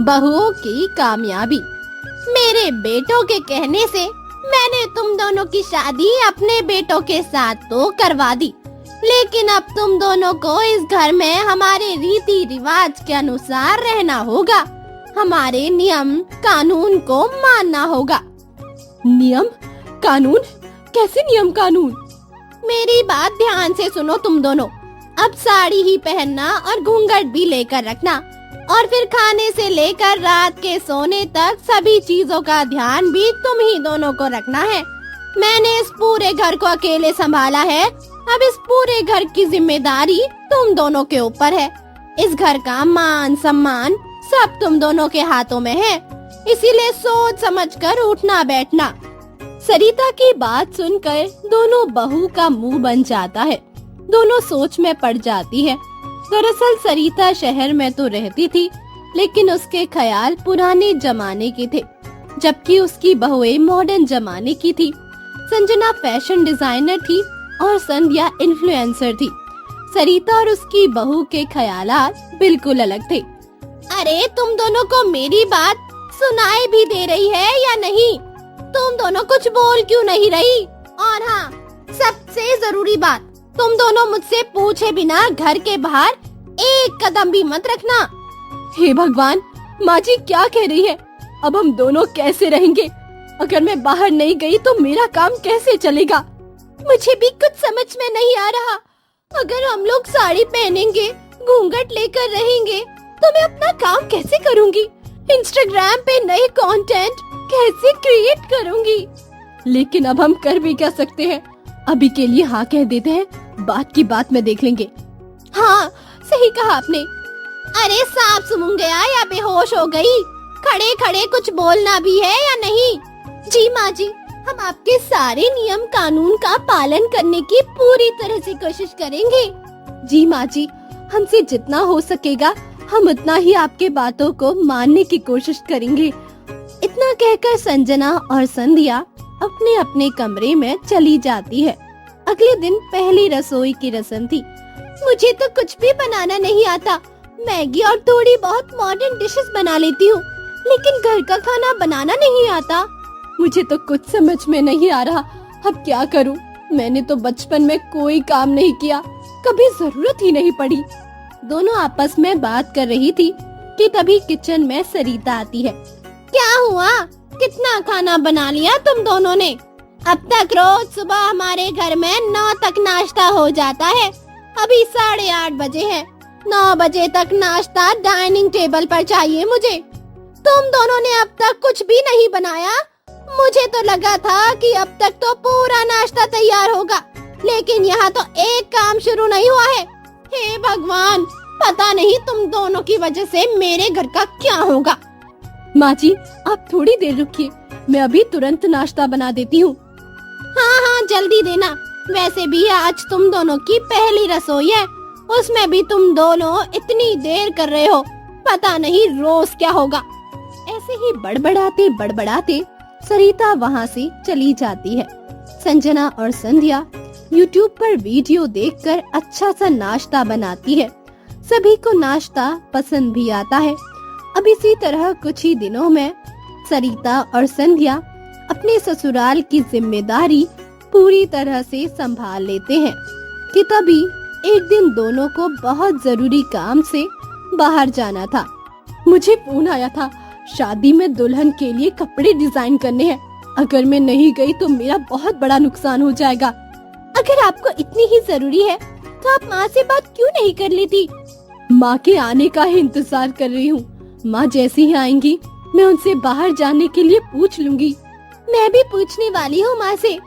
बहुओं की कामयाबी। मेरे बेटों के कहने से मैंने तुम दोनों की शादी अपने बेटों के साथ तो करवा दी, लेकिन अब तुम दोनों को इस घर में हमारे रीति रिवाज के अनुसार रहना होगा। हमारे नियम कानून को मानना होगा। नियम कानून? कैसे नियम कानून? मेरी बात ध्यान से सुनो तुम दोनों। अब साड़ी ही पहनना और घूंघट भी लेकर रखना, और फिर खाने से लेकर रात के सोने तक सभी चीजों का ध्यान भी तुम ही दोनों को रखना है। मैंने इस पूरे घर को अकेले संभाला है, अब इस पूरे घर की जिम्मेदारी तुम दोनों के ऊपर है। इस घर का मान सम्मान सब तुम दोनों के हाथों में है, इसीलिए सोच समझकर उठना बैठना। सरिता की बात सुनकर दोनों बहू का मुंह बन जाता है। दोनों सोच में पड़ जाती है। दरअसल सरिता शहर में तो रहती थी, लेकिन उसके ख्याल पुराने जमाने के थे, जबकि उसकी बहुएं मॉडर्न जमाने की थी। संजना फैशन डिजाइनर थी और संध्या इन्फ्लुएंसर थी। सरिता और उसकी बहू के ख्यालात बिल्कुल अलग थे। अरे तुम दोनों को मेरी बात सुनाई भी दे रही है या नहीं? तुम दोनों कुछ बोल क्यों नहीं रही? और हाँ, सबसे जरूरी बात, तुम दोनों मुझसे पूछे बिना घर के बाहर एक कदम भी मत रखना। हे भगवान, माँ जी क्या कह रही है? अब हम दोनों कैसे रहेंगे? अगर मैं बाहर नहीं गई तो मेरा काम कैसे चलेगा? मुझे भी कुछ समझ में नहीं आ रहा। अगर हम लोग साड़ी पहनेंगे, घूंघट लेकर रहेंगे, तो मैं अपना काम कैसे करूँगी? इंस्टाग्राम पे नए कंटेंट कैसे क्रिएट करूँगी? लेकिन अब हम कर भी क्या सकते हैं? अभी के लिए हाँ कह देते हैं, बात की बात में देख लेंगे। हाँ, सही कहा आपने। अरे सांप सूंघ गया या बेहोश हो गई? खड़े खड़े कुछ बोलना भी है या नहीं? जी माँ जी, हम आपके सारे नियम कानून का पालन करने की पूरी तरह से कोशिश करेंगे। जी माँ जी, हमसे जितना हो सकेगा हम उतना ही आपके बातों को मानने की कोशिश करेंगे। इतना कहकर संजना और संध्या अपने अपने कमरे में चली जाती है। अगले दिन पहली रसोई की रस्म थी। मुझे तो कुछ भी बनाना नहीं आता। मैगी और थोड़ी बहुत मॉडर्न डिशेस बना लेती हूँ, लेकिन घर का खाना बनाना नहीं आता। मुझे तो कुछ समझ में नहीं आ रहा, अब क्या करूँ? मैंने तो बचपन में कोई काम नहीं किया, कभी जरूरत ही नहीं पड़ी। दोनों आपस में बात कर रही थी कि तभी किचन में सरिता आती है। क्या हुआ? कितना खाना बना लिया तुम दोनों ने? अब तक रोज सुबह हमारे घर में 9 तक नाश्ता हो जाता है। अभी 8:30 बजे है। 9 बजे तक नाश्ता डाइनिंग टेबल पर चाहिए मुझे। तुम दोनों ने अब तक कुछ भी नहीं बनाया। मुझे तो लगा था कि अब तक तो पूरा नाश्ता तैयार होगा, लेकिन यहाँ तो एक काम शुरू नहीं हुआ है। हे भगवान, पता नहीं तुम दोनों की वजह से मेरे घर का क्या होगा। माँ जी, आप थोड़ी देर रुकिए, मैं अभी तुरंत नाश्ता बना देती हूँ। हाँ हाँ, जल्दी देना। वैसे भी आज तुम दोनों की पहली रसोई है, उसमें भी तुम दोनों इतनी देर कर रहे हो। पता नहीं रोज क्या होगा। ऐसे ही बड़बड़ाते बड़बड़ाते सरिता वहाँ से चली जाती है। संजना और संध्या YouTube पर वीडियो देखकर अच्छा सा नाश्ता बनाती है। सभी को नाश्ता पसंद भी आता है। अब इसी तरह कुछ ही दिनों में सरिता और संध्या अपने ससुराल की जिम्मेदारी पूरी तरह से संभाल लेते हैं कि तभी एक दिन दोनों को बहुत जरूरी काम से बाहर जाना था। मुझे फोन आया था, शादी में दुल्हन के लिए कपड़े डिजाइन करने हैं। अगर मैं नहीं गई तो मेरा बहुत बड़ा नुकसान हो जाएगा। अगर आपको इतनी ही जरूरी है तो आप माँ से बात क्यों नहीं कर लेती? माँ के आने का ही इंतजार कर रही हूँ। माँ जैसी ही आएंगी मैं उनसे बाहर जाने के लिए पूछ लूंगी। मैं भी पूछने वाली हूँ माँ से।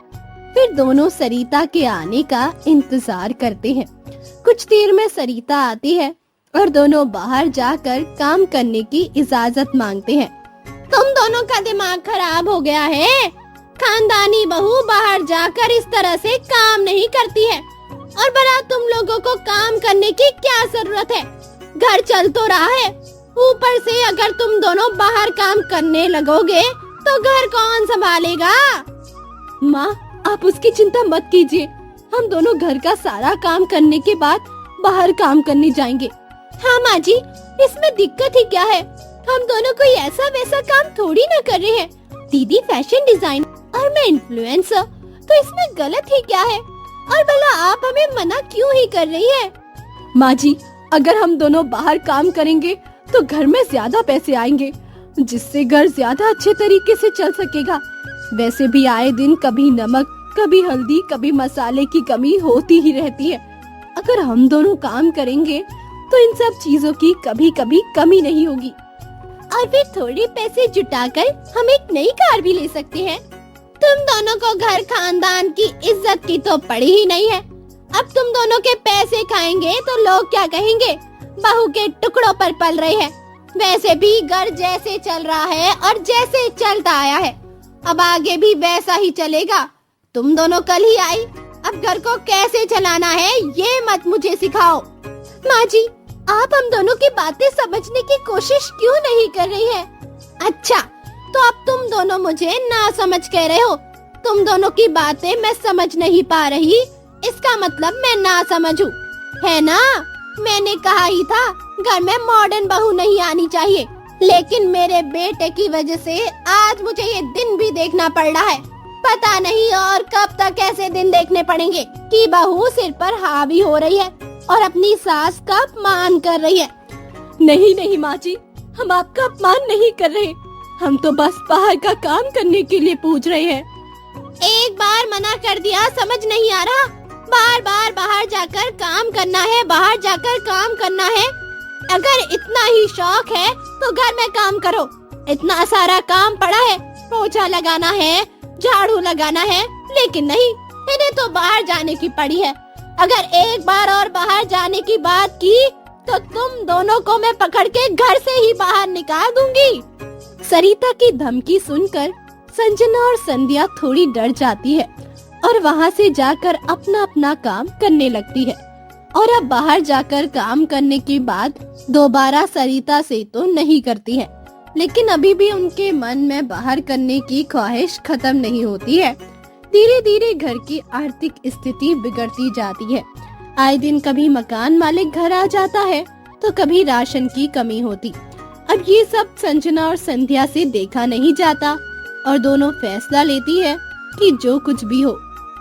फिर दोनों सरिता के आने का इंतजार करते हैं। कुछ देर में सरिता आती है और दोनों बाहर जाकर काम करने की इजाजत मांगते हैं। तुम दोनों का दिमाग खराब हो गया है। खानदानी बहू बाहर जाकर इस तरह से काम नहीं करती है। और भला तुम लोगों को काम करने की क्या जरूरत है? घर चल तो रहा है, ऊपर से अगर तुम दोनों बाहर काम करने लगोगे तो घर कौन संभालेगा? माँ, आप उसकी चिंता मत कीजिए। हम दोनों घर का सारा काम करने के बाद बाहर काम करने जाएंगे। हाँ माँ जी, इसमें दिक्कत ही क्या है? हम दोनों कोई ऐसा वैसा काम थोड़ी ना कर रहे हैं। दीदी फैशन डिजाइन और मैं इन्फ्लुएंसर, तो इसमें गलत ही क्या है? और भला आप हमें मना क्यों ही कर रही है? माँ जी, अगर हम दोनों बाहर काम करेंगे तो घर में ज्यादा पैसे आएंगे, जिससे घर ज्यादा अच्छे तरीके से चल सकेगा। वैसे भी आए दिन कभी नमक, कभी हल्दी, कभी मसाले की कमी होती ही रहती है। अगर हम दोनों काम करेंगे तो इन सब चीजों की कभी कभी कमी नहीं होगी। और फिर थोड़े पैसे जुटाकर हम एक नई कार भी ले सकते हैं। तुम दोनों को घर खानदान की इज्जत की तो पड़ी ही नहीं है। अब तुम दोनों के पैसे खाएंगे तो लोग क्या कहेंगे? बहू के टुकड़ों पर पल रही है। वैसे भी घर जैसे चल रहा है और जैसे चलता आया है, अब आगे भी वैसा ही चलेगा। तुम दोनों कल ही आई, अब घर को कैसे चलाना है ये मत मुझे सिखाओ। माँ जी, आप हम दोनों की बातें समझने की कोशिश क्यों नहीं कर रही है? अच्छा, तो अब तुम दोनों मुझे ना समझ कह रहे हो। तुम दोनों की बातें मैं समझ नहीं पा रही, इसका मतलब मैं ना समझूं, है ना? मैंने कहा ही था घर में मॉडर्न बहू नहीं आनी चाहिए, लेकिन मेरे बेटे की वजह से आज मुझे ये दिन भी देखना पड़ रहा है। पता नहीं और कब तक ऐसे दिन देखने पड़ेंगे कि बहू सिर पर हावी हो रही है और अपनी सास का अपमान कर रही है। नहीं नहीं माँ जी, हम आपका अपमान नहीं कर रहे, हम तो बस बाहर का काम करने के लिए पूछ रहे हैं। एक बार मना कर दिया, समझ नहीं आ रहा? बार बार बाहर जाकर काम करना है, बाहर जाकर काम करना है। अगर इतना ही शौक है तो घर में काम करो। इतना सारा काम पड़ा है, पोछा लगाना है, झाड़ू लगाना है, लेकिन नहीं, इन्हें तो बाहर जाने की पड़ी है। अगर एक बार और बाहर जाने की बात की तो तुम दोनों को मैं पकड़ के घर से ही बाहर निकाल दूंगी। सरिता की धमकी सुनकर संजना और संध्या थोड़ी डर जाती है और वहाँ से जाकर अपना अपना काम करने लगती है। और अब बाहर जाकर काम करने के बाद दोबारा सरिता से तो नहीं करती है, लेकिन अभी भी उनके मन में बाहर करने की ख्वाहिश खत्म नहीं होती है। धीरे धीरे घर की आर्थिक स्थिति बिगड़ती जाती है। आए दिन कभी मकान मालिक घर आ जाता है तो कभी राशन की कमी होती। अब ये सब संजना और संध्या से देखा नहीं जाता और दोनों फैसला लेती है कि जो कुछ भी हो,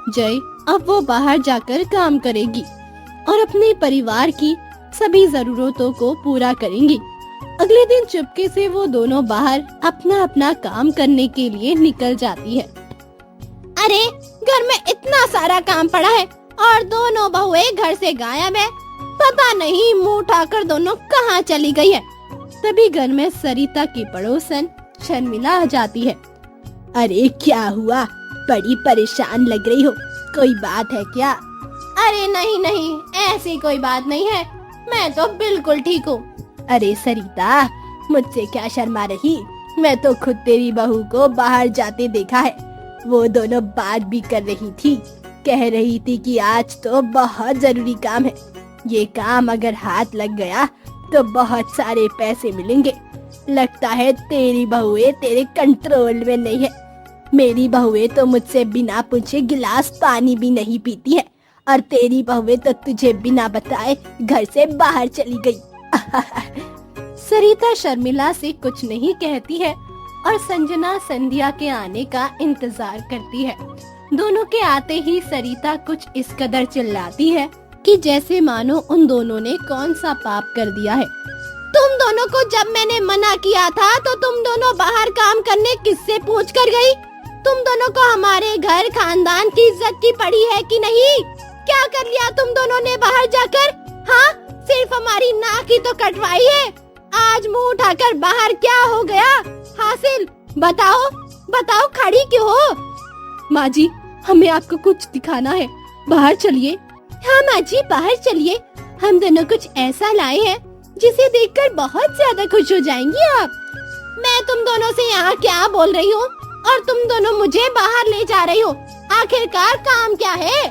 जय अब वो बाहर जाकर काम करेगी और अपने परिवार की सभी जरूरतों को पूरा करेंगी। अगले दिन चुपके से वो दोनों बाहर अपना अपना काम करने के लिए निकल जाती है। अरे, घर में इतना सारा काम पड़ा है और दोनों बहुएं घर से गायब है। पता नहीं मुंह उठाकर दोनों कहाँ चली गई है। तभी घर में सरिता की पड़ोसन शर्मिला आ जाती है। अरे क्या हुआ, बड़ी परेशान लग रही हो, कोई बात है क्या? अरे नहीं नहीं, ऐसी कोई बात नहीं है, मैं तो बिल्कुल ठीक हूँ। अरे सरिता, मुझसे क्या शर्मा रही? मैं तो खुद तेरी बहू को बाहर जाते देखा है। वो दोनों बात भी कर रही थी, कह रही थी कि आज तो बहुत जरूरी काम है, ये काम अगर हाथ लग गया तो बहुत सारे पैसे मिलेंगे। लगता है तेरी बहुएं तेरे कंट्रोल में नहीं है। मेरी बहुएं तो मुझसे बिना पूछे गिलास पानी भी नहीं पीती है, और तेरी बहुएं तो तुझे बिना बताए घर से बाहर चली गई। सरिता शर्मिला से कुछ नहीं कहती है और संजना संध्या के आने का इंतजार करती है। दोनों के आते ही सरिता कुछ इस कदर चिल्लाती है कि जैसे मानो उन दोनों ने कौन सा पाप कर दिया है। तुम दोनों को जब मैंने मना किया था तो तुम दोनों बाहर काम करने किससे पूछ कर गई? तुम दोनों को हमारे घर खानदान की इज्जत की पड़ी है कि नहीं? क्या कर लिया तुम दोनों ने बाहर जाकर? हाँ, सिर्फ हमारी नाक ही तो कटवाई है। आज मुंह उठाकर बाहर क्या हो गया हासिल? बताओ बताओ, खड़ी क्यों हो? माँ जी, हमें आपको कुछ दिखाना है, बाहर चलिए। हाँ माँ जी, बाहर चलिए। हम दोनों कुछ ऐसा लाए हैं जिसे देखकर बहुत ज्यादा खुश हो जाएंगी आप। मैं तुम दोनों से यहाँ क्या बोल रही हूँ और तुम दोनों मुझे बाहर ले जा रही हो? आखिरकार काम क्या है?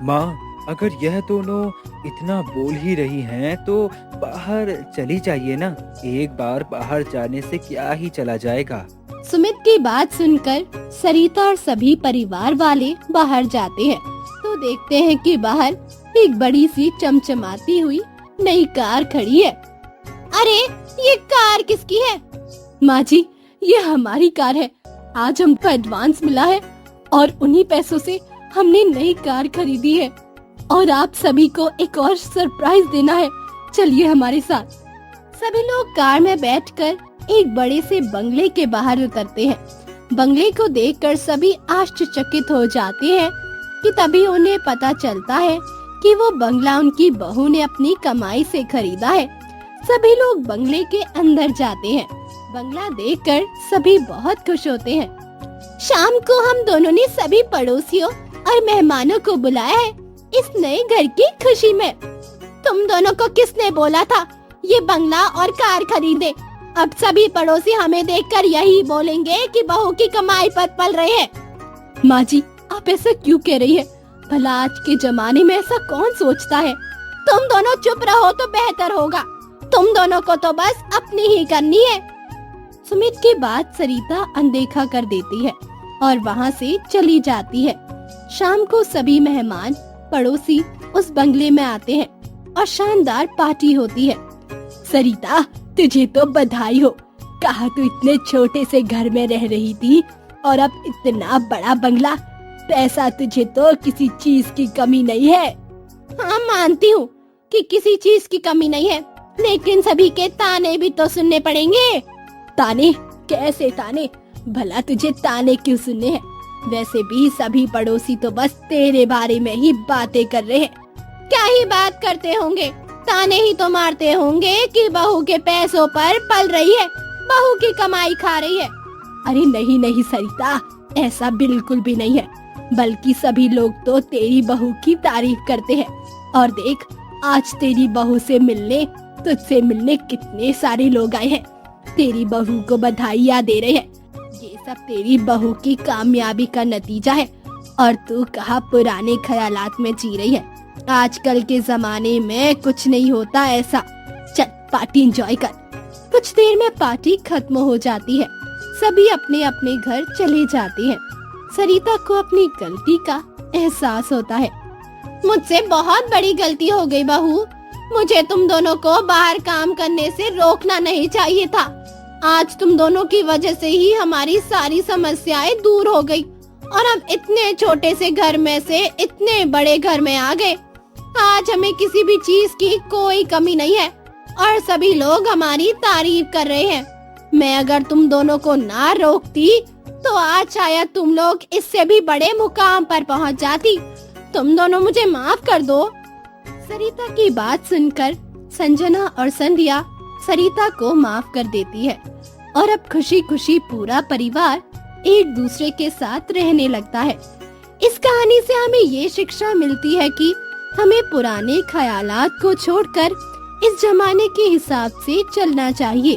माँ, अगर यह दोनों इतना बोल ही रही हैं तो बाहर चली जाइए ना। एक बार बाहर जाने से क्या ही चला जाएगा। सुमित की बात सुनकर सरिता और सभी परिवार वाले बाहर जाते हैं तो देखते हैं कि बाहर एक बड़ी सी चमचमाती हुई नई कार खड़ी है। अरे, ये कार किसकी है? माँ जी, ये हमारी कार है। आज हमको एडवांस मिला है और उन्हीं पैसों से हमने नई कार खरीदी है और आप सभी को एक और सरप्राइज देना है। चलिए हमारे साथ। सभी लोग कार में बैठकर एक बड़े से बंगले के बाहर उतरते हैं। बंगले को देखकर सभी आश्चर्यचकित हो जाते हैं कि तभी उन्हें पता चलता है कि वो बंगला उनकी बहू ने अपनी कमाई से खरीदा है। सभी लोग बंगले के अंदर जाते हैं। बंगला देखकर सभी बहुत खुश होते हैं। शाम को हम दोनों ने सभी पड़ोसियों और मेहमानों को बुलाया है इस नए घर की खुशी में। तुम दोनों को किसने बोला था ये बंगला और कार खरीदे? अब सभी पड़ोसी हमें देखकर यही बोलेंगे कि बहू की कमाई पर पल रहे हैं। माँ जी, आप ऐसा क्यों कह रही है? भला आज के जमाने में ऐसा कौन सोचता है? तुम दोनों चुप रहो तो बेहतर होगा। तुम दोनों को तो बस अपनी ही करनी है। सुमित की बात सरिता अनदेखा कर देती है और वहाँ से चली जाती है। शाम को सभी मेहमान पड़ोसी उस बंगले में आते हैं और शानदार पार्टी होती है। सरिता, तुझे तो बधाई हो। कहा तू इतने छोटे से घर में रह रही थी और अब इतना बड़ा बंगला। पैसा तुझे तो किसी चीज की कमी नहीं है। हाँ, मानती हूँ कि किसी चीज की कमी नहीं है, लेकिन सभी के ताने भी तो सुनने पड़ेंगे। ताने? कैसे ताने? भला तुझे ताने क्यों सुनने हैं? वैसे भी सभी पड़ोसी तो बस तेरे बारे में ही बातें कर रहे हैं। क्या ही बात करते होंगे, ताने ही तो मारते होंगे कि बहू के पैसों पर पल रही है, बहू की कमाई खा रही है। अरे नहीं नहीं सरिता, ऐसा बिल्कुल भी नहीं है। बल्कि सभी लोग तो तेरी बहू की तारीफ करते हैं। और देख, आज तेरी बहू से मिलने, तुझसे मिलने कितने सारे लोग आए हैं। तेरी बहू को बधाइयाँ दे रहे हैं। ये सब तेरी बहू की कामयाबी का नतीजा है। और तू कहाँ पुराने ख्यालात में जी रही है। आजकल के जमाने में कुछ नहीं होता ऐसा। चल पार्टी एंजॉय कर। कुछ देर में पार्टी खत्म हो जाती है। सभी अपने अपने घर चले जाते हैं। सरिता को अपनी गलती का एहसास होता है। मुझसे बहुत बड़ी गलती हो गई बहू। मुझे तुम दोनों को बाहर काम करने से रोकना नहीं चाहिए था। आज तुम दोनों की वजह से ही हमारी सारी समस्याएं दूर हो गई और हम इतने छोटे से घर में से इतने बड़े घर में आ गए। आज हमें किसी भी चीज की कोई कमी नहीं है और सभी लोग हमारी तारीफ कर रहे हैं। मैं अगर तुम दोनों को ना रोकती तो आज शायद तुम लोग इससे भी बड़े मुकाम पर पहुंच जाती। तुम दोनों मुझे माफ कर दो। सरिता की बात सुनकर संजना और संध्या सरिता को माफ कर देती है और अब खुशी खुशी पूरा परिवार एक दूसरे के साथ रहने लगता है। इस कहानी से हमें ये शिक्षा मिलती है कि हमें पुराने ख्यालात को छोड़कर इस जमाने के हिसाब से चलना चाहिए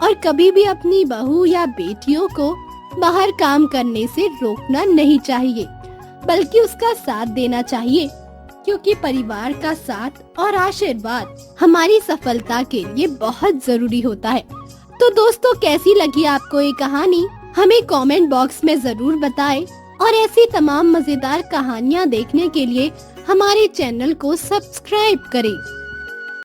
और कभी भी अपनी बहू या बेटियों को बाहर काम करने से रोकना नहीं चाहिए, बल्कि उसका साथ देना चाहिए, क्योंकि परिवार का साथ और आशीर्वाद हमारी सफलता के लिए बहुत जरूरी होता है। तो दोस्तों, कैसी लगी आपको ये कहानी? हमें कमेंट बॉक्स में जरूर बताएं और ऐसी तमाम मजेदार कहानियाँ देखने के लिए हमारे चैनल को सब्सक्राइब करें।